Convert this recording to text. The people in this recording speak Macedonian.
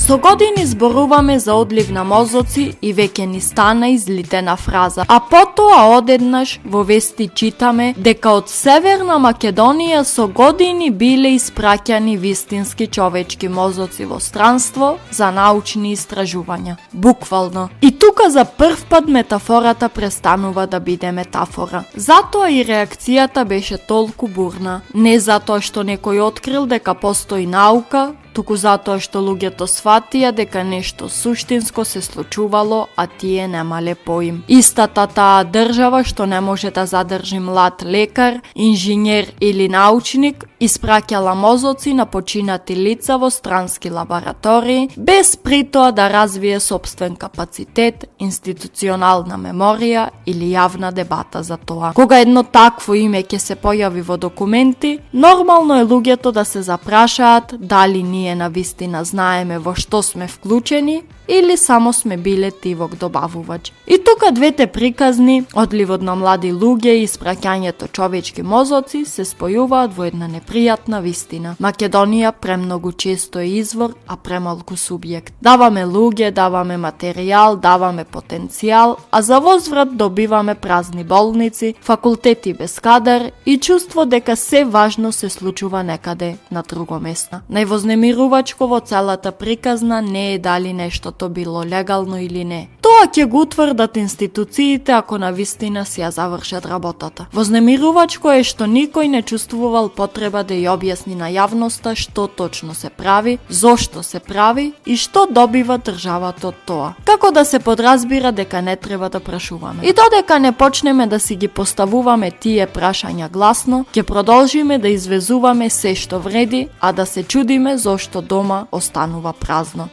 Со години зборуваме за одлив на мозоци и веќе ни стана излитена фраза. А потоа одеднаш во вести читаме дека од Северна Македонија со години биле испраќани вистински човечки мозоци во странство за научни истражувања. Буквално. И тука за прв пат метафората престанува да биде метафора. Затоа и реакцијата беше толку бурна. Не затоа што некој открил дека постои наука, туку затоа што луѓето сватија дека нешто суштинско се случувало, а тие немале поим. Истата таа држава што не може да задржи млад лекар, инженер или научник, испраќала мозоци на починати лица во странски лаборатории, без притоа да развие сопствен капацитет, институционална меморија или јавна дебата за тоа. Кога едно такво име ќе се појави во документи, нормално е луѓето да се запрашаат дали ние навистина знаеме во што сме вклучени или само сме билетивок добавувач. И тука двете приказни, одливот на млади луѓе и испраќањето човечки мозоци, се спојуваат во една непријатна вистина. Македонија премногу често е извор, а премалку субјект. Даваме луѓе, даваме материјал, даваме потенцијал, а за возврат добиваме празни болници, факултети без кадар и чувство дека се важно се случува некаде на друго место. Највознемирувачко во целата приказна не е дали нештото било легално или не. Тоа ќе го утврдат институциите ако навистина си ја завршат работата. Вознемирувачко е што никој не чувствувал потреба да ја објасни на јавноста што точно се прави, зошто се прави и што добива државата од тоа. Како да се подразбира дека не треба да прашуваме. И додека не почнеме да си ги поставуваме тие прашања гласно, ќе продолжиме да извезуваме се што вреди, а да се чудиме зошто дома останува празно.